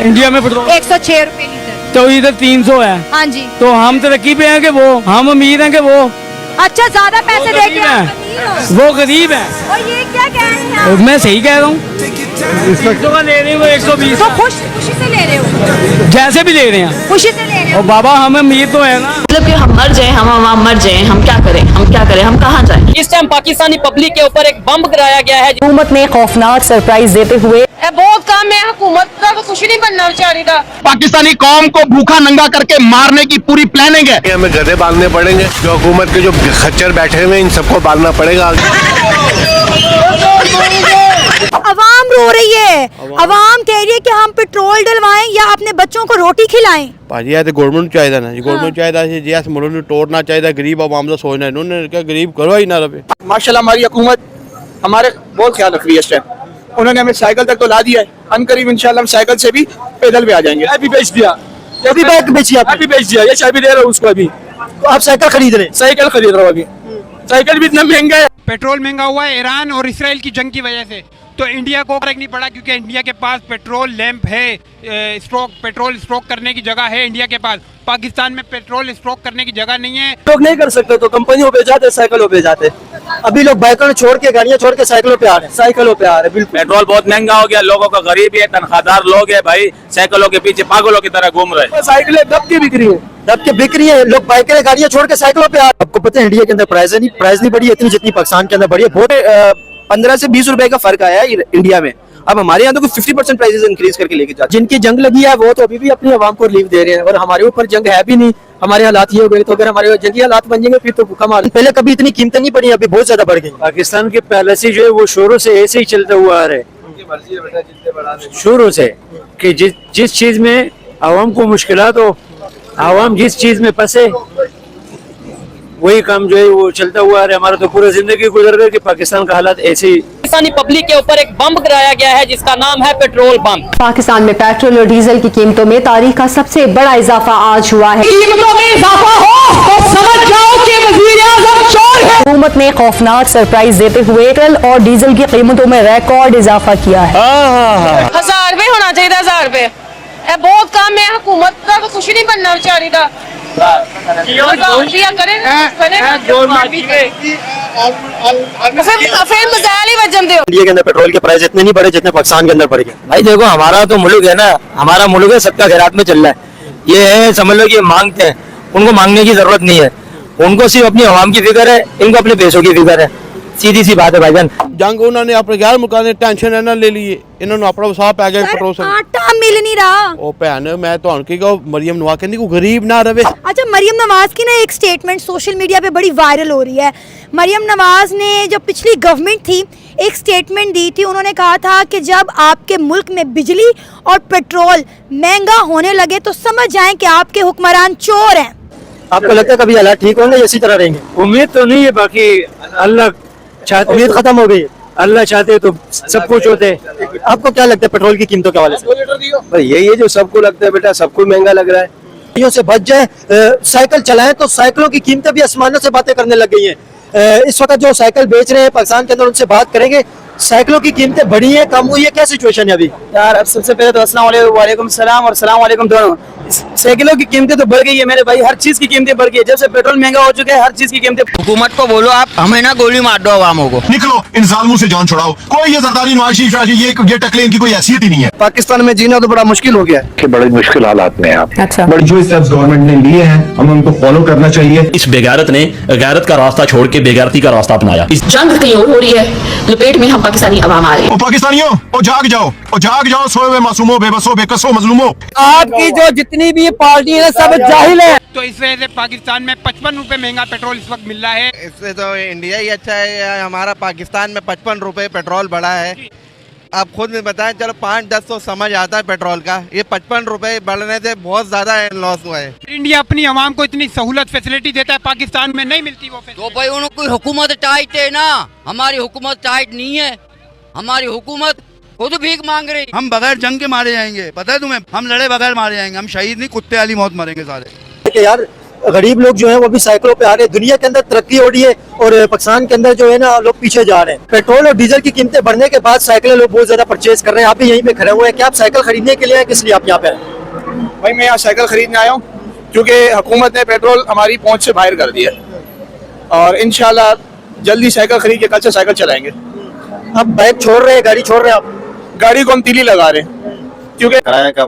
India में petrol 106 रुपए litre. तो इधर 300 है। हाँ जी। तो हम तरक्की पे हैं कि वो, हम अमीर हैं कि वो अच्छा, ज्यादा पैसे दे के आप अमीर हो। वो गरीब है। और ये क्या कह रहे हैं आप? मैं सही कह रहा हूँ, इंस्पेक्टर का ले रहे हैं वो 120, तो खुशी से ले रहे हो? जैसे भी ले रहे हैं। खुशी से ले रहे और हो? बाबा हम अमीर तो है ना, मतलब कि हम मर जाएं, हम आवाम मर जाएं, हम क्या करें, हम कहाँ जाएं। इस टाइम पाकिस्तानी पब्लिक के ऊपर एक बम गिराया गया है। हुकूमत ने खौफनाक सरप्राइज देते हुए बहुत काम है हुकूमत का, तो कुछ नहीं बनना बेचारी का। पाकिस्तानी कौम को भूखा नंगा करके मारने की पूरी प्लानिंग है। हमें गधे बांधने पड़ेंगे, जो हुकूमत के जो खच्चर बैठे हुए इन सबको बांधना पड़ेगा। अवाम रो रही है, अवाम कह रही है कि हम पेट्रोल डलवाएं या अपने बच्चों को रोटी खिलाएं। भाजी ये तो गवर्नमेंट चाहिए ना, गवर्नमेंट चाहिए जी, ऐसे मुल्क तोड़ना चाहिए, गरीब आवाम का सोचना है, इन्होंने क्या गरीब करो ही ना रहे। माशाल्लाह हमारी हुकूमत हमारे बहुत ख्याल रख रही है इस टाइम। उन्होंने हमें साइकिल तक तो ला दिया है, अनकरीब इंशाल्लाह हम साइकिल से भी पैदल भी आ जाएंगे। अभी बेच दिया, अभी बैग बेच दिया, ये चाबी दे रहा हूँ उसको। अभी तो आप साइकिल खरीद रहे? साइकिल खरीद रहा हूँ अभी। साइकिल भी इतना महंगा है। पेट्रोल महंगा हुआ है ईरान और इसराइल की जंग की वजह से, तो इंडिया को फर्क नहीं पड़ा क्योंकि इंडिया के पास पेट्रोल लैंप है, पेट्रोल स्टॉक करने की जगह है इंडिया के पास। पाकिस्तान में पेट्रोल स्टॉक करने की जगह नहीं है। लोग नहीं कर सकते तो कंपनियों पे जाते, साइकिलों पे जाते। अभी लोग बाइकों छोड़ के, गाड़ियां छोड़ के साइकिलों पे आ रहे हैं, बिल्कुल। पेट्रोल बहुत महंगा हो गया, लोगों का गरीब है, तनख्वाहदार लोग है भाई, साइकिलों के पीछे पागलों की तरह घूम रहे हैं। साइकिलें दब के बिक रही है, लोग बाइकें गाड़ियां छोड़ के साइकिलों पे आ रहे हैं। आपको पता है इंडिया के अंदर प्राइस नहीं बढ़ी इतनी जितनी पाकिस्तान के अंदर बढ़ी है। बहुत 15 से 20 रुपए का फर्क आया है इंडिया में। अब हमारे यहाँ तो 50% प्राइसेस इंक्रीज करके लेके जाते। जिनकी जंग लगी है वो तो अभी भी अपनी आवाम को रिलीफ दे रहे हैं, और हमारे ऊपर जंग है भी नहीं। हमारे हालात ये हो गए, तो अगर हमारे जंगी हालात बन जाएंगे फिर तो कमाल। पहले कभी इतनी कीमतें नहीं बढ़ी, अभी बहुत ज्यादा बढ़ गई। पाकिस्तान की पॉलिसी जो है वो शुरू से ऐसे ही चलता हुआ आ रहा है, शुरू से, कि जिस चीज में आवाम को मुश्किलात हो, आवाम जिस चीज में फंसे, वही काम जो है वो चलता हुआ है। हमारा तो पूरा जिंदगी गुजर गई कि पाकिस्तान का हालात ऐसे ही। पाकिस्तानी पब्लिक के ऊपर एक बम गिराया गया है जिसका नाम है पेट्रोल बम। पाकिस्तान में पेट्रोल और डीजल की कीमतों में तारीख का सबसे बड़ा इजाफा आज हुआ है। कीमतों में इजाफा हो तो समझ जाओ कि वज़ीर-ए-आज़म चोर है। हुकूमत ने खौफनाक सरप्राइज देते हुए पेट्रोल और डीजल की कीमतों में रिकॉर्ड इजाफा किया है। 1000 रुपए होना चाहिए, 1000 रुपए। बहुत काम है हुकूमत का, तो कुछ नहीं बनना बेचारी का। इंडिया के अंदर पेट्रोल के प्राइस इतने नहीं बढ़े जितने पाकिस्तान के अंदर बढ़ गए। भाई देखो हमारा तो मुल्क है ना, हमारा मुल्क है, सबका खैरात में चल रहा है। ये है समझ लो कि मांगते हैं, उनको मांगने की जरूरत नहीं है, उनको सिर्फ अपनी आवाम की फिक्र है, इनको अपने पैसों की फिक्र है। सीधी सी बात है भाईजान। जंग उन्होंने अपने गैर मुकाने टेंशन है ना ले लिए, इन्होंने अपना वसा पै गया पेट्रोल से। आटा मिल नहीं रहा। ओ भैन मैं तो मरियम नवाज कहती को गरीब ना रहे। अच्छा, मरियम नवाज की ना एक स्टेटमेंट सोशल मीडिया पे बड़ी वायरल हो रही है। मरियम नवाज ने जो पिछली गवर्नमेंट थी एक स्टेटमेंट दी थी, उन्होंने कहा था कि जब आपके मुल्क में बिजली और पेट्रोल महंगा होने लगे तो समझ जाएं कि आपके हुक्मरान चोर हैं। आपको लगता है कभी हालात ठीक होंगे, इसी तरह रहेंगे? उम्मीद तो नहीं है, बाकी अल्लाह चाहते, उम्मीद खत्म हो गई। अल्लाह चाहते तो सब कुछ होते। आपको क्या लगता है पेट्रोल की कीमतों के हवाले से? यही है जो सबको लगता है बेटा, सबको महंगा लग रहा है। से बच जाए, साइकिल चलाएं तो साइकिलों की कीमतें भी आसमानों से बातें करने लग गई हैं। इस वक्त जो साइकिल बेच रहे हैं पाकिस्तान के अंदर, उनसे बात करेंगे। साइकिलों की कीमतें बढ़ी हैं, कम हुई है, क्या सिचुएशन है अभी? यार अब सबसे पहले तो अस्सलाम वालेकुम सलाम और सलाम वालेकुम दोनों। साइकिलों की कीमतें तो बढ़ गई है मेरे भाई, हर चीज की कीमतें बढ़ गई है। जब से पेट्रोल महंगा हो चुका है, हर चीज की कीमतें। हुकूमत को बोलो आप हमें ना गोली मार दो आवामों को। निकलो इन जालिमों से जान छुड़ाओ। कोई ये जरदारी नवाज शरीफ ये टकले इनकी कोई हैसियत ही नहीं है। पाकिस्तान में जीना तो बड़ा मुश्किल हो गया है। बड़े मुश्किल हालात में आप। अच्छा, बट जो स्टेप्स गवर्नमेंट ने लिए हैं हमें उनको फॉलो करना चाहिए। इस बेगारत ने गैरत का रास्ता छोड़ के बेगारती का रास्ता अपनाया। इस जंग कहीं और हो रही है, लपेट में हम पाकिस्तानी अवाम आ रहे हैं। ओ पाकिस्तानियों, ओ जाग जाओ, सोए हुए मासूमों, बेबसों, बेकसों, मजलूमों। आपकी जो जितनी भी पार्टी है सब जाहिल है। तो इस वजह से पाकिस्तान में 55 रुपए महंगा पेट्रोल इस वक्त मिल रहा है। इससे तो इंडिया ही अच्छा है। हमारा पाकिस्तान में 55 रुपए पेट्रोल बढ़ा है। आप खुद में बताएं, चलो 5-10 तो समझ आता है पेट्रोल का, ये 55 रुपए बढ़ने से बहुत ज्यादा लॉस हुआ है। इंडिया अपनी आवाम को इतनी सहूलत फैसिलिटी देता है, पाकिस्तान में नहीं मिलती वो तो भाई उनकी हुकूमत टाइट है ना, हमारी हुकूमत टाइट नहीं है। हमारी हुकूमत खुद भीख मांग रही। हम बगैर जंग के मारे जाएंगे, पता है तुम्हें? हम लड़े बगैर मारे जाएंगे, हम शहीद नहीं, कुत्ते वाली मौत मरेंगे सारे। कि यार गरीब लोग जो है वो भी साइकिलों पे आ रहे हैं। दुनिया के अंदर तरक्की हो रही है और पाकिस्तान के अंदर जो है ना लोग पीछे जा रहे हैं। पेट्रोल और डीजल की कीमतें बढ़ने के बाद साइकिलें लोग बहुत ज्यादा परचेज कर रहे हैं। आप भी यहीं पे खड़े हुए हैं, क्या आप साइकिल खरीदने के लिए हैं, किस लिए आप यहाँ पे आए? भाई मैं यहाँ साइकिल खरीदने आया हूँ क्योंकि हुकूमत ने पेट्रोल हमारी पहुँच से बाहर कर दिया और इंशाल्लाह जल्दी साइकिल खरीद के कल से साइकिल चलाएंगे। आप बाइक छोड़ रहे हैं, गाड़ी छोड़ रहे हैं? आप गाड़ी को हम तीली लगा रहे हैं क्योंकि किराया का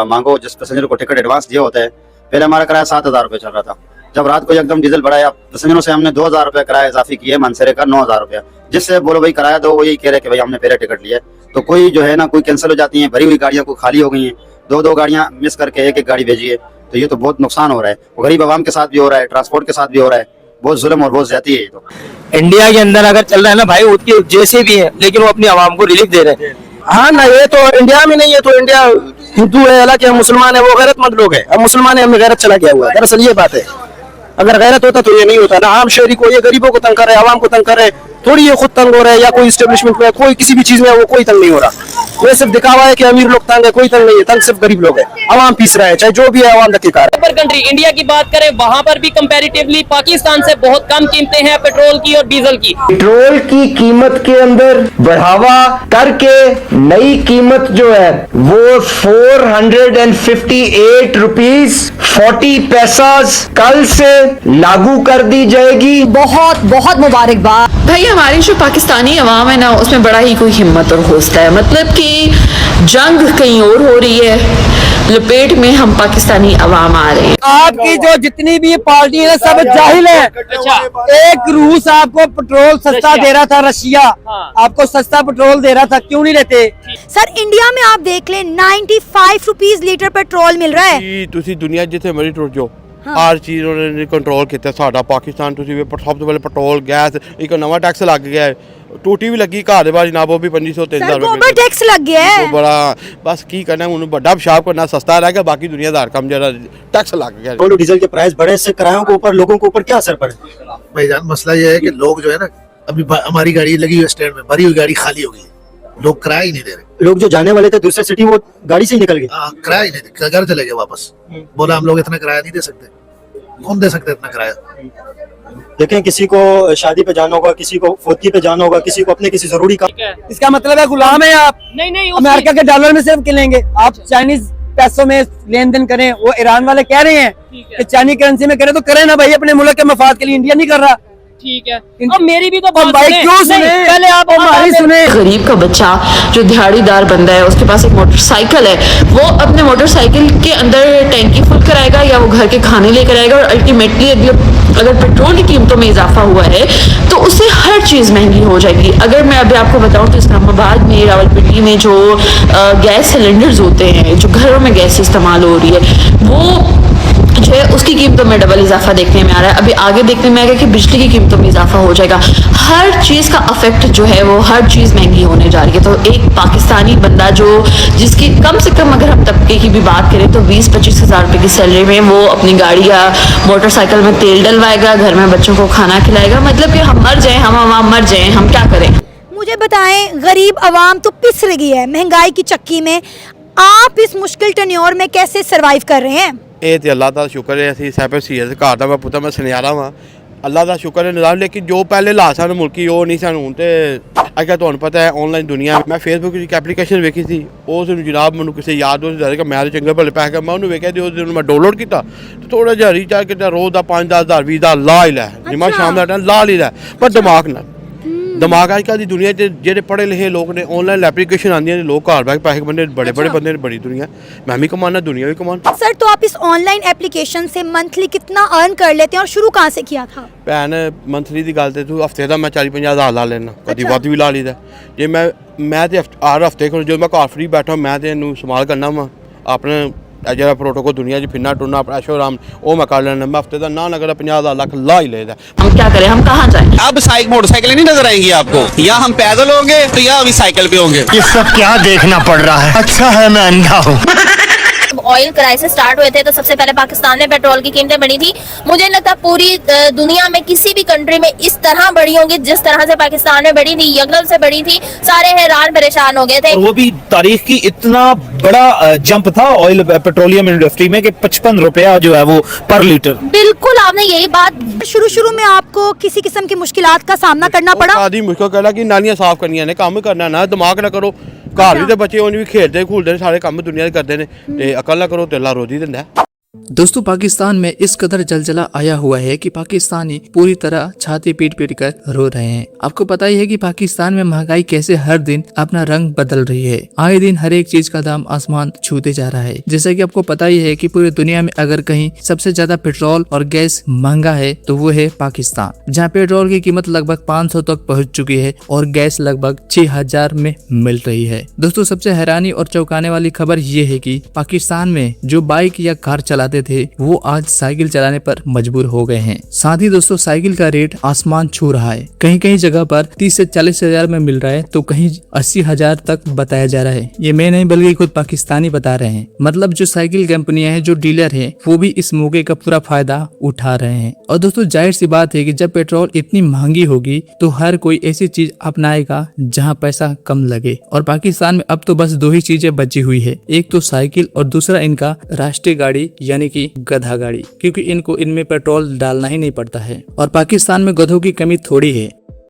मांगो, जिस पैसेंजर को टिकट एडवांस दिया होता है। पहले हमारा किराया 7,000 रुपये चल रहा था, जब रात को एकदम डीजल बढ़ाया पैसेंजरों से हमने 2,000 रुपये किराया इजाफी किए, मनसरे का 9,000 रुपया। जिससे बोलो भाई किराया दो, वो यही कह रहे कि भाई हमने पहले टिकट लिया। तो कोई जो है ना कोई कैंसिल हो जाती है, भरी हुई गाड़ियाँ कोई खाली हो गई हैं, दो गाड़ियाँ मिस करके एक गाड़ी भेजी है। तो ये तो बहुत नुकसान हो रहा है, गरीब आवाम के साथ भी हो रहा है, ट्रांसपोर्ट के साथ भी हो रहा है। बहुत जुल्म और बहुत ज्यादती है ये तो। इंडिया के अंदर अगर चल रहा है ना भाई, उसके जैसे भी है, लेकिन वो अपनी आवाम को रिलीफ दे रहे हैं। हाँ ना, ये तो इंडिया में नहीं है, तो इंडिया हिंदू है, हालांकि हम मुसलमान है, वो गैरतमंद लोग हैं। अब मुसलमान है, हमें गैरत चला गया हुआ है। दरअसल ये बात है, अगर गैरत होता तो ये नहीं होता ना। आम शहरी को, ये गरीबों को तंग कर रहे हैं, आवाम को तंग कर रहे हैं। थोड़ी ये खुद तंग हो रहा है या कोई इस्टेब्लिशमेंट में, कोई किसी भी चीज में वो कोई तंग नहीं हो रहा। ये सिर्फ दिखावा है कि अमीर लोग तंग है, कोई तंग नहीं है। तंग सिर्फ गरीब लोग है, आवाम पीस रहा है, चाहे जो भी है, आवाम धक्केकार है। कंट्री इंडिया की बात करें, वहाँ पर भी कंपैरेटिवली पाकिस्तान से बहुत कम कीमतें हैं पेट्रोल की और डीजल की। पेट्रोल की कीमत के अंदर बढ़ावा करके नई कीमत जो है वो 458 रुपीज 40 पैसा कल से लागू कर दी जाएगी। बहुत बहुत मुबारकबाद भाई। हमारी जो पाकिस्तानी अवाम है ना, उसमें बड़ा ही कोई हिम्मत और हौसला है। मतलब कि जंग कहीं और हो रही है, लपेट में हम पाकिस्तानी अवाम आ रहे हैं। आपकी जो जितनी भी पार्टी है सब जाहिल है। एक रूस आपको पेट्रोल सस्ता दे रहा था, रशिया आपको सस्ता पेट्रोल दे रहा था, क्यों नहीं लेते? सर इंडिया में आप देख लें 95 रुपीज लीटर पेट्रोल मिल रहा है। ਤੁਸੀਂ ਦੁਨੀਆ ਜਿੱਥੇ ਮਰਜ਼ੀ ਟੁਰ ਜਾਓ, ਹਰ ਚੀਜ਼ ਉਹਨਾਂ ਨੇ ਕੰਟਰੋਲ ਕੀਤਾ। ਸਾਡਾ ਪਾਕਿਸਤਾਨ ਤੁਸੀਂ ਸਭ ਤੋਂ ਪਹਿਲੇ ਪੈਟਰੋਲ ਗੈਸ ਇੱਕ ਨਵਾਂ ਟੈਕਸ ਲੱਗ ਗਿਆ ਹੈ, ਟੂਟੀ ਵੀ ਲੱਗੀ ਘਰ ਦੇ ਬਾਹਰ ਜਨਾਬ, ਉਹ ਵੀ 2500-3000 रुपए गोबर टैक्स लग गया है। ਬੜਾ ਬਸ ਕੀ ਕਰਨਾ ਹੁਣ, ਵੱਡਾ ਪਿਸ਼ਾਬ ਕਰਨਾ ਸਸਤਾ ਰਹਿ ਗਿਆ, ਬਾਕੀ दुनिया ਦਾ हर काम जरा टैक्स लग गया। पेट्रोल और डीजल के प्राइस बढ़े से किरायों के ऊपर, लोगों के ऊपर क्या असर पड़े? भाईजान मसला ये है कि लोग जो है ना, अभी हमारी गाड़ी लगी हुई स्टैंड में, भरी हुई गाड़ी खाली हो गई, लोग किराया ही नहीं दे रहे। लोग जो जाने वाले थे दूसरे सिटी वो गाड़ी से ही निकल गए, किराया ही नहीं दे, घर चले गए वापस। बोला हम लोग इतना किराया नहीं दे सकते, कौन दे सकते इतना किराया? देखें किसी को शादी पे जाना होगा, किसी को फौतगी पे जाना होगा, किसी को अपने किसी जरूरी काम। इसका मतलब है गुलाम है आप। नहीं अमेरिका के डॉलर में सिर्फ किलेंगे, आप चाइनीज पैसों में लेन देन करें। वो ईरान वाले कह रहे हैं कि चाइनीज करेंसी में करें, तो करें ना भाई, अपने मुल्क के मफाद के लिए। इंडिया नहीं कर रहा। ठीक है, अब मेरी भी तो बात भाई क्यों सुने, पहले आप हमारी सुने। गरीब का बच्चा जो दिहाड़ीदार बंदा है, उसके पास एक मोटरसाइकिल है, वो अपने मोटरसाइकिल के अंदर टैंकी फुल कराएगा या वो घर के खाने लेकर आएगा। और अल्टीमेटली अगर पेट्रोल की कीमतों में इजाफा हुआ है तो उससे हर चीज़ महंगी हो जाएगी। अगर मैं अभी आपको बताऊं तो इस्लामाबाद में, रावलपिंडी में जो गैस सिलेंडर्स होते हैं, जो घरों में गैस इस्तेमाल हो रही है, वो जो है उसकी कीमतों में डबल इजाफा देखने में आ रहा है। अभी आगे देखने में आएगा कि बिजली की कीमतों में इजाफा हो जाएगा। हर चीज़ का अफेक्ट जो है वो हर चीज़ महंगी होने जा रही है। तो एक पाकिस्तानी बंदा जो जिसकी कम से कम अगर हम तबके की भी बात करें तो 20-25 हज़ार रुपये की सैलरी में वो अपनी गाड़ी या मोटरसाइकिल में तेल डलवाएगा, घर में बच्चों को खाना खिलाएगा। मतलब कि हम मर जाएं, हम आवाम मर जाएं, हम क्या करें? मुझे बताएं, गरीब आवाम तो पिस रही है महंगाई की चक्की में। आप इस मुश्किल टन्योर में कैसे सरवाइव कर रहे हैं? ਇਹ ਤੇ ਅੱਲਾ ਦਾ ਸ਼ੁਕਰ ਹੈ, ਅਸੀਂ ਸਹਿਬ ਸੀਐਸ ਘਰ ਦਾ ਮੈਂ ਪੁੱਤਾਂ ਮੈਂ ਸੁਨਿਆਰਾ ਵਾਂ, ਅੱਲਾ ਦਾ ਸ਼ੁਕਰ ਹੈ ਨਜ਼ਾਰ। ਲੇਕਿਨ ਜੋ ਪਹਿਲੇ ਹਾਲਾਤ ਸਨ ਮੁਲਕੀ, ਉਹ ਨਹੀਂ ਸਨ ਹੁਣ। ਤੇ ਅੱਜ ਕੱਲ੍ਹ ਤੁਹਾਨੂੰ ਪਤਾ ਹੈ ਆਨਲਾਈਨ ਦੁਨੀਆ। ਮੈਂ ਫੇਸਬੁੱਕ ਦੀ ਇੱਕ ਐਪਲੀਕੇਸ਼ਨ ਵੇਖੀ ਸੀ, ਉਸ ਨੂੰ ਜਨਾਬ ਮੈਨੂੰ ਕਿਸੇ ਯਾਰ ਦੋਸਤ ਦੱਸਿਆ ਕਿ ਮੈਂ ਤਾਂ ਚੰਗੇ ਭਲੇ ਪੈਸੇ ਮੈਂ ਉਹਨੂੰ ਵੇਖਿਆ ਤੇ ਉਸ ਦਿਨ ਮੈਂ ਡਾਊਨਲੋਡ ਕੀਤਾ ਤੇ ਥੋੜਾ ਜਿਹਾ ਰੀਚਾਰਜ ਕੀਤਾ, ਰੋਜ਼ ਦਾ 5-10 ਹਜ਼ਾਰ 20 ਹਜ਼ਾਰ ਲਾ ਹੀ ਲੈ, ਜਿਵੇਂ ਸ਼ਾਮ ਦਾ ਟਾਈਮ ਲਾ ਹੀ ਲੈ, ਪਰ ਦਿਮਾਗ ਨਾਲ। ਦਿਮਾਗ ਅੱਜ ਕੱਲ੍ਹ ਦੀ ਦੁਨੀਆ 'ਚ ਜਿਹੜੇ ਪੜ੍ਹੇ ਲਿਖੇ ਲੋਕ ਨੇ, ਆਨਲਾइन ਐਪਲੀकेशन आंदियां ने, लोग घर बैठ पैसे बंदे बड़े बंदे ने, बड़ी दुनिया। मैं भी कमाना, दुनिया भी कमाना। सर तो आप इस ऑनलाइन एप्लीकेशन से मंथली कितना अर्न कर लेते हैं और शुरू कहाँ से किया था? ਭੈਣ ਮੰਥਲੀ ਦੀ ਗੱਲ ਤੇ ਤੂੰ ਹਫਤੇ ਦਾ ਮੈਂ 40-50 ਹਜ਼ਾਰ ਲਾ ਲੈਣਾ, ਕਦੀ ਵੱਧ ਵੀ ਲਾ ਲਈਦਾ। ਜੇ ਮੈਂ ਤੇ ਹਰ ਹਫਤੇ ਕੋਲ ਜਦੋਂ ਮੈਂ ਘਰ ਫਰੀ ਬੈਠਾ, ਮੈਂ ਤੇ ਇਹਨੂੰ ਇਸਤੇਮਾਲ ਕਰਨਾ ਵਾ ਆਪਣੇ ਜਿਹੜਾ प्रोटोकॉल दुनिया 'ਚ फिरना टुरना अपना ऐशो आराम, वो मैं कर लेना। मैं हफ्ते का ना नगर 50,000 लाख ला ही लेदा। हम क्या करें, हम कहाँ जाएं? अब मोटरसाइकिल नहीं नजर आएंगी आपको, या हम पैदल होंगे तो या अभी साइकिल पे होंगे। ये सब क्या देखना पड़ रहा है? अच्छा है मैं अंधा हूँ। ऑयल क्राइसिस स्टार्ट हुए थे तो सबसे पहले पाकिस्तान में पेट्रोल की कीमतें बढ़ी थी। मुझे नहीं लगता पूरी दुनिया में किसी भी कंट्री में इस तरह बढ़ी होंगी जिस तरह से पाकिस्तान में बढ़ी थी, यकदम से बढ़ी थी, सारे हैरान परेशान हो गए थे। और वो भी तारीख की इतना बड़ा जंप था ऑयल पेट्रोलियम इंडस्ट्री में कि 55 रुपया जो है वो पर लीटर। बिल्कुल आपने यही बात। शुरू में आपको किसी किस्म की मुश्किलात का सामना करना पड़ा? आदि मुश्किल कहला कि नालियां साफ करनियां ने, काम करना ना, दिमाग ना करो, घर भी तो बच्चे उन्हें भी खेलते खूलते सारे काम दुनिया करते हैं, अकल ना करो तो अल्लाह रोजी दिंदा है। दोस्तों पाकिस्तान में इस कदर जलजला आया हुआ है कि पाकिस्तानी पूरी तरह छाती पीट कर रो रहे हैं। आपको पता ही है कि पाकिस्तान में महंगाई कैसे हर दिन अपना रंग बदल रही है। आए दिन हर एक चीज का दाम आसमान छूते जा रहा है। जैसा कि आपको पता ही है कि पूरी दुनिया में अगर कहीं सबसे ज्यादा पेट्रोल और गैस महंगा है तो वो है पाकिस्तान, जहाँ पेट्रोल की कीमत लगभग 500 तक पहुँच चुकी है और गैस लगभग 6000 में मिल रही है। दोस्तों सबसे हैरानी और चौंकाने वाली खबर ये है कि पाकिस्तान में जो बाइक या कार चलाते थे वो आज साइकिल चलाने पर मजबूर हो गए हैं। साथ ही दोस्तों साइकिल का रेट आसमान छू रहा है। कहीं कहीं जगह पर 30 से 40 हजार में मिल रहा है तो कहीं 80 हजार तक बताया जा रहा है। ये मैं नहीं बल्कि खुद पाकिस्तानी बता रहे हैं। मतलब जो साइकिल कंपनियां हैं, जो डीलर हैं, वो भी इस मौके का पूरा फायदा उठा रहे हैं। और दोस्तों जाहिर सी बात है कि जब पेट्रोल इतनी महंगी होगी तो हर कोई ऐसी चीज अपनाएगा जहाँ पैसा कम लगे। और पाकिस्तान में अब तो बस 2 ही चीजें बची हुई है, एक तो साइकिल और दूसरा इनका राष्ट्रीय गाड़ी यानी कि गधा गाड़ी, क्योंकि इनको इनमें पेट्रोल डालना ही नहीं पड़ता है। और पाकिस्तान में गधों की कमी थोड़ी है।